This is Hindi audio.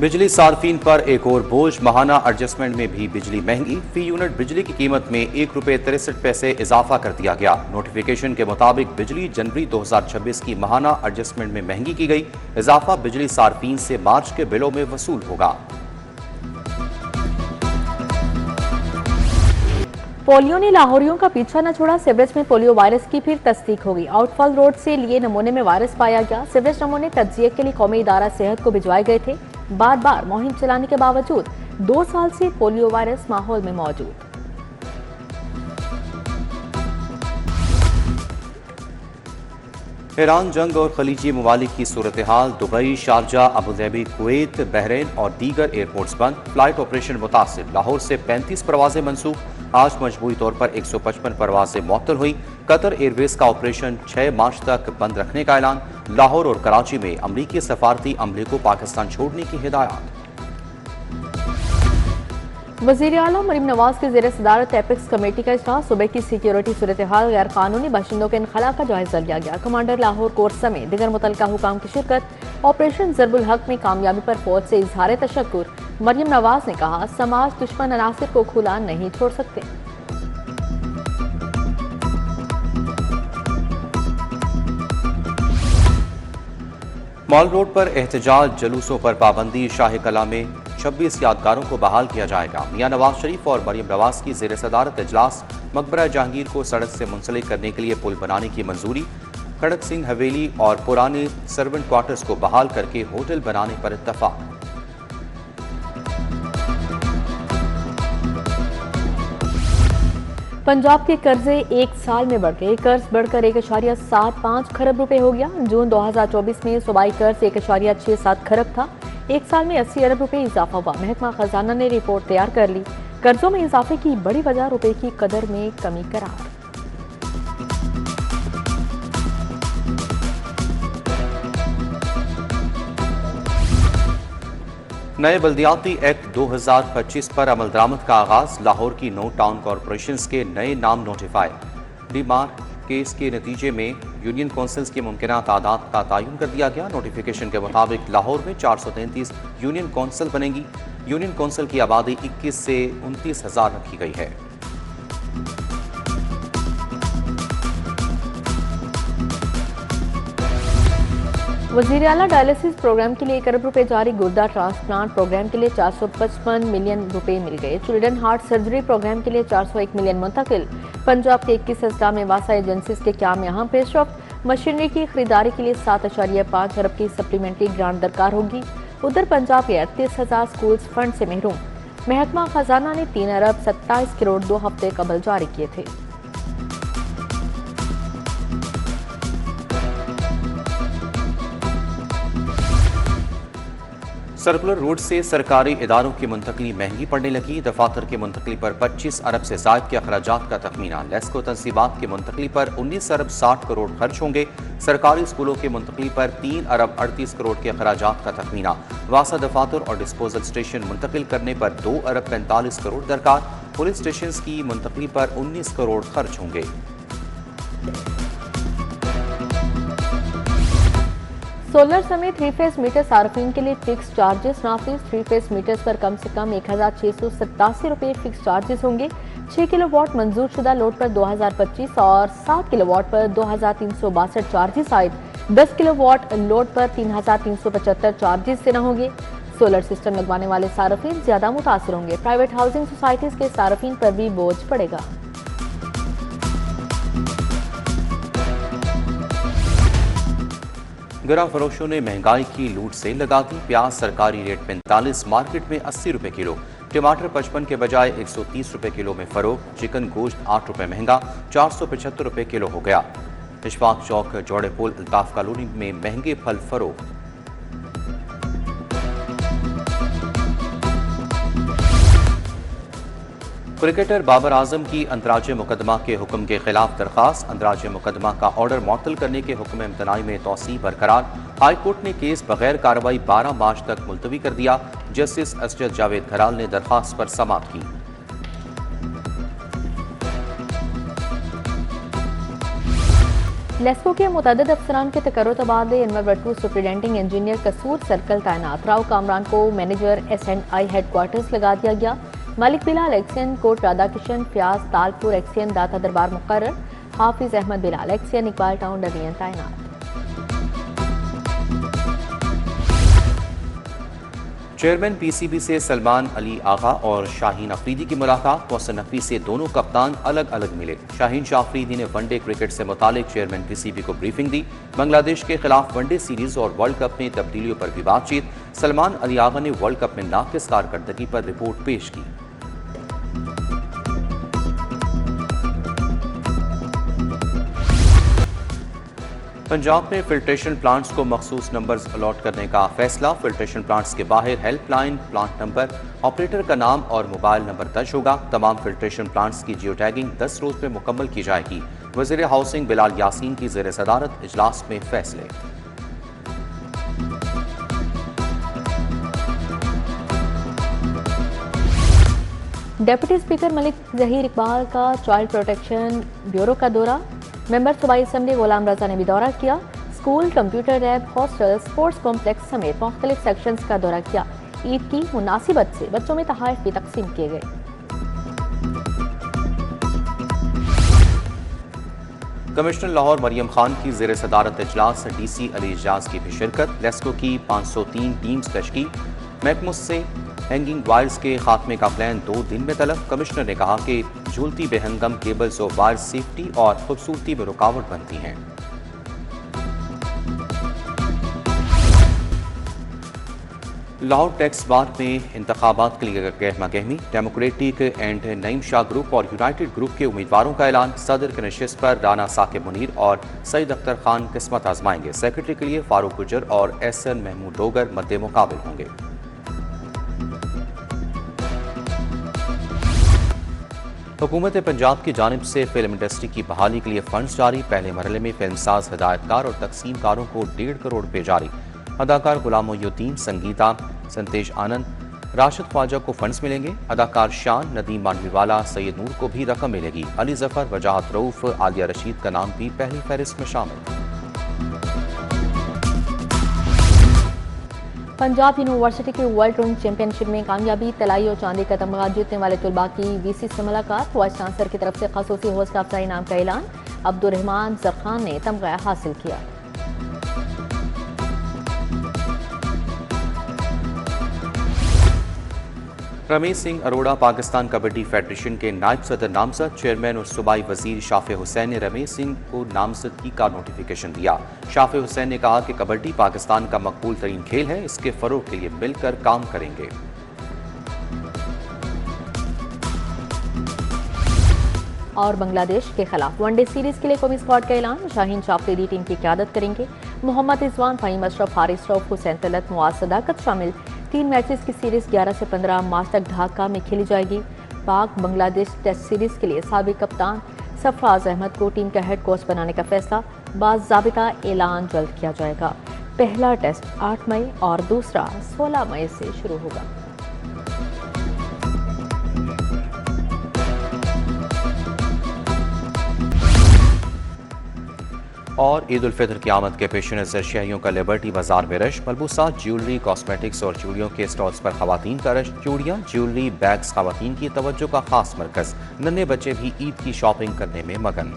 बिजली सार्फिन पर एक और बोझ, माहाना एडजस्टमेंट में भी बिजली महंगी। फी यूनिट बिजली की कीमत में ₹1.63 इजाफा कर दिया गया। नोटिफिकेशन के मुताबिक बिजली जनवरी 2026 की माहाना एडजस्टमेंट में महंगी की गई। इजाफा बिजली सार्फिन से मार्च के बिलों में वसूल होगा। पोलियो ने लाहौरियों का पीछा न छोड़ा। सीवरेज में पोलियो वायरस की फिर तस्दीक हो गई। आउटफॉल रोड से लिए नमूने में वायरस पाया गया। सीवरेज नमूने तज्जिए के लिए कौमी इदारा सेहत को भिजवाए गए थे। बार बार मुहिम चलाने के बावजूद 2 साल से पोलियो वायरस माहौल में मौजूद। ईरान जंग और खलीजी ममालिक की सूरत हाल। Dubai, Sharjah, Abu Dhabi, Kuwait, Bahrain और दीगर एयरपोर्ट्स बंद। फ्लाइट ऑपरेशन मुतासिर। लाहौर से 35 परवाजें मनसूख। आज मजबूरी तौर पर 155 परवाजें मुअत्तल हुई। कतर एयरवेज का ऑपरेशन 6 मार्च तक बंद रखने का ऐलान। लाहौर और कराची में अमरीकी सफारती अमले को पाकिस्तान छोड़ने की हिदायत। वज़ीर आला मरीम नवाज की ज़ेर सदारत एपेक्स कमेटी का इजलास। सूबे की सिक्योरिटी सूरत हाल, गैर कानूनी बाशिंदों के इनखला का जायजा लिया गया। कमांडर लाहौर कोर्ट समेत दिगर मुतल्लिका हुकाम की शिरकत। ऑपरेशन ज़रबुल हक में कामयाबी पर फौज से इजहार तशक्कुर। मरीम नवाज ने कहा, समाज दुश्मन अनासिर को खुला नहीं छोड़ सकते। मॉल रोड पर एहतजाज, जुलूसों पर पाबंदी। शाह कला में 26 यादगारों को बहाल किया जाएगा। मियां नवाज शरीफ और मरीम नवाज की ज़ेर सदारत इजलास। मकबरा जहांगीर को सड़क से मुंसलिक करने के लिए पुल बनाने की मंजूरी। खड़क सिंह हवेली और पुराने सर्वेंट क्वार्टर्स को बहाल करके होटल बनाने पर इत्तफाक। पंजाब के कर्जे एक साल में बढ़ गए। कर्ज बढ़कर 1.75 खरब रुपए हो गया। जून 2024 में सूबाई कर्ज 1.67 खरब था। एक साल में 80 अरब रुपए इजाफा हुआ। महकमा खजाना ने रिपोर्ट तैयार कर ली। कर्जों में इजाफे की बड़ी वजह रुपए की कदर में कमी करार। नए बल्दियाती एक्ट 2025 पर अमल दरामद का आगाज। लाहौर की 9 टाउन कॉरपोरेशंस के नए नाम नोटिफाई। डीमार्क केस के नतीजे में यूनियन कौंसिल्स की मुमकिना तादाद का तयन कर दिया गया। नोटिफिकेशन के मुताबिक लाहौर में 433 यूनियन कौंसिल बनेंगी। यूनियन कौंसिल की आबादी 21 से 29,000 रखी गई है। वज़ीर आला डायलिसिस प्रोग्राम के लिए 1 अरब रुपए जारी। गुर्दा ट्रांसप्लांट प्रोग्राम के लिए 455 मिलियन रुपए मिल गए। चिल्ड्रन हार्ट सर्जरी प्रोग्राम के लिए 401 मिलियन मुंतकिल। पंजाब के 21 अजला में वासा एजेंसीज के क्याम यहाँ पेशरफ। मशीनरी की खरीदारी के लिए 7.5 अरब की सप्लीमेंट्री ग्रांट दरकार होगी। उधर पंजाब के 38,000 स्कूल्स फंड से महरूम। महकमा खजाना ने 3 अरब 27 करोड़ 2 हफ्ते कबल जारी किए थे। सर्कुलर रोड से सरकारी इदारों की मुंतकली महंगी पड़ने लगी। दफातर की मुंतकली पर 25 अरब से ज़ायद के अखराजात का तखमीना। लेस्को तनसीबात की मुंतकली पर 19 अरब 60 करोड़ खर्च होंगे। सरकारी स्कूलों की मुंतकली पर 3 अरब 38 करोड़ के अखराजात का तखमीना। वासा दफातर और डिस्पोजल स्टेशन मुंतकिल करने पर 2 अरब 45 करोड़ दरकार। पुलिस स्टेशन की मुंतकली पर 19 करोड़ खर्च होंगे। सोलर समेत 3 फेज मीटर सार्फिन के लिए फिक्स चार्जेस नाफिज। 3 फेज मीटर्स पर कम से कम 1,687 रुपए फिक्स चार्जेस होंगे। 6 किलोवाट मंजूर शुदा लोड पर 2025 और 7 किलोवाट पर 2,362 चार्जेस आयद। 10 किलोवाट लोड पर 3,375 चार्जेस देना होंगे। सोलर सिस्टम लगवाने वाले सार्फिन ज्यादा मुतासर होंगे। प्राइवेट हाउसिंग सोसाइटीज के सार्फिन पर भी बोझ पड़ेगा। गिरा फरोशों ने महंगाई की लूट से लगा दी। प्याज सरकारी रेट 45, मार्केट में 80 रुपए किलो। टमाटर 55 के बजाय 130 रुपए किलो में फरोख्त। चिकन गोश्त 8 रुपए महंगा, 475 रुपए किलो हो गया। इशफाक चौक, जोड़े पुल, अल्ताफ कॉलोनी में महंगे फल फरोख्त। क्रिकेटर बाबर आजम की अंतराज मुकदमा के हुक्म के खिलाफ दरखास्त। अंतराज मुकदमा का ऑर्डर मुअत्तल करने के हुक्म इम्तनाई में तौसी बरकरार। हाई कोर्ट ने केस बगैर कार्रवाई 12 मार्च तक मुलतवी कर दिया। जस्टिस असजद जावेद घराल ने दरखास्त पर समाअत की। लेस्को के मुतअद्दिद अफसरान के तकर्रुर तबादले। अनवर भट्टू सुप्रिटेंडिंग इंजीनियर कसूर सर्कल तैनात। राव कामरान को मैनेजर S&I हेडक्वार्टर्स लगा दिया गया। मलिक बिलाल एक्सियन, कोट राधा किशन फ्याज तालपुर एक्सियन दाता दरबार मुकर्रर। हाफिज अहमद बिलाल एक्सियन इकबाल टाउन डिवीजन तैनात। चेयरमैन PCB से सलमान अली आगा और शाहीन अफरीदी की मुलाकात। मोहसिन नकवी से दोनों कप्तान अलग अलग मिले। शाहीन शाह अफरीदी ने वनडे क्रिकेट से मुतालिक चेयरमैन PCB को ब्रीफिंग दी। बांग्लादेश के खिलाफ वनडे सीरीज और वर्ल्ड कप में तब्दीलियों पर भी बातचीत। सलमान अली आगा ने वर्ल्ड कप में नाकिस कारकर्दगी पर रिपोर्ट पेश की। पंजाब में फिल्ट्रेशन प्लांट्स को मखसूस नंबर्स अलॉट करने का फैसला। फिल्ट्रेशन प्लांट्स के बाहर हेल्पलाइन, प्लांट नंबर, ऑपरेटर का नाम और मोबाइल नंबर दर्ज होगा। तमाम फिल्ट्रेशन प्लांट्स की जियो टैगिंग 10 रोज में मुकम्मल की जाएगी। वज़ीर हाउसिंग बिलाल यासीन की ज़ेर सदारत इजलास में फैसले। डिप्टी स्पीकर मलिक जहीर इकबाल का चाइल्ड प्रोटेक्शन ब्यूरो का दौरा। मेंबर सूबाई असम्बली गुलाम रजा ने भी दौरा किया। School, computer lab, hostel, sports complex समेत मुख्तलिफ सेक्शंस का दौरा किया। ईद की मुनासिबत से बच्चों में तोहफे भी तकसीम किए गए। कमिश्नर लाहौर मरियम खान की ज़ेर सदारत इजलास। DC अली एजाज की भी शिरकत। लेस्को की 503 टीम्स तश्कील। महकमों से हैंगिंग वायर्स के खात्मे का प्लान 2 दिन में तलब। कमिश्नर ने कहा कि झूलती बेहंगम केबल्स और वायर सेफ्टी और खूबसूरती में रुकावट बनती हैं। लाहौर टैक्स बार में इंतखाबात के लिए गहमा गहमी। Democratic and Naeem Shah group और यूनाइटेड ग्रुप के उम्मीदवारों का ऐलान। सदर के नशिस्त पर राना साकिब मुनीर और सईद अख्तर खान किस्मत आजमाएंगे। सेक्रेटरी के लिए फारूक गुजर और SN महमूद डोगर मद्दे मुकाबिल होंगे। हुकूमत पंजाब की जानिब से फिल्म इंडस्ट्री की बहाली के लिए फंड्स जारी। पहले मरहले में फिल्मसाज, हिदायतकार और तकसीमकारों को 1.5 करोड़ रुपये जारी। अदाकार गुलाम मोइनुद्दीन, संगीता, संतेश आनंद, राशिद ख्वाजा को फंड्स मिलेंगे। अदाकार शान, नदीम मानवीवाला, सैयद नूर को भी रकम मिलेगी। अली जफर, वजाहत रऊफ, आलिया रशीद का नाम भी पहली फहरिस्त में शामिल। पंजाब यूनिवर्सिटी की वर्ल्ड रनिंग चैंपियनशिप में कामयाबी। तलाई और चांदी का तमगा जीतने वाले तुलबा की VC से मुलाकात। वाइस चांसलर की तरफ से खसूसी हौसला अफजाई इनाम का ऐलान। अब्दुर्रहमान जरखान ने तमगा हासिल किया। रमेश सिंह अरोड़ा पाकिस्तान कबड्डी फेडरेशन के नायब सदर नामजद। चेयरमैन और सूबाई वजीर शाफे हुसैन ने रमेश सिंह को नामजदगी का नोटिफिकेशन दिया। शाफे हुसैन ने कहा कि कबड्डी पाकिस्तान का मकबूल तरीन खेल है, इसके फरोग के लिए मिलकर काम करेंगे। और बांग्लादेश के खिलाफ वनडे सीरीज के लिए कौमी स्क्वाड का ऐलान। शाहीन शाह अफरीदी टीम की क़यादत करेंगे। मोहम्मद रिजवान, फ़हीम अशरफ, हारिस रऊफ, हुसैन तलत, मुआज सदाकत शामिल। 3 मैचेस की सीरीज 11 से 15 मार्च तक ढाका में खेली जाएगी। पाक बांग्लादेश टेस्ट सीरीज के लिए साबिक कप्तान सरफराज अहमद को टीम का हेड कोच बनाने का फैसला। बाज़ाबिता ऐलान जल्द किया जाएगा। पहला टेस्ट 8 मई और दूसरा 16 मई से शुरू होगा। और ईद उल फितर की आमद के पेश नज़र शहरियों का लिबर्टी बाजार में रश। मलबूसात, ज्वेलरी, कॉस्मेटिक्स और चूड़ियों के स्टॉल्स पर खवातीन का रश। चूड़ियाँ, ज्वेलरी, बैग्स खवातीन की तवज्जो का खास मरकज। नन्हे बच्चे भी ईद की शॉपिंग करने में मगन।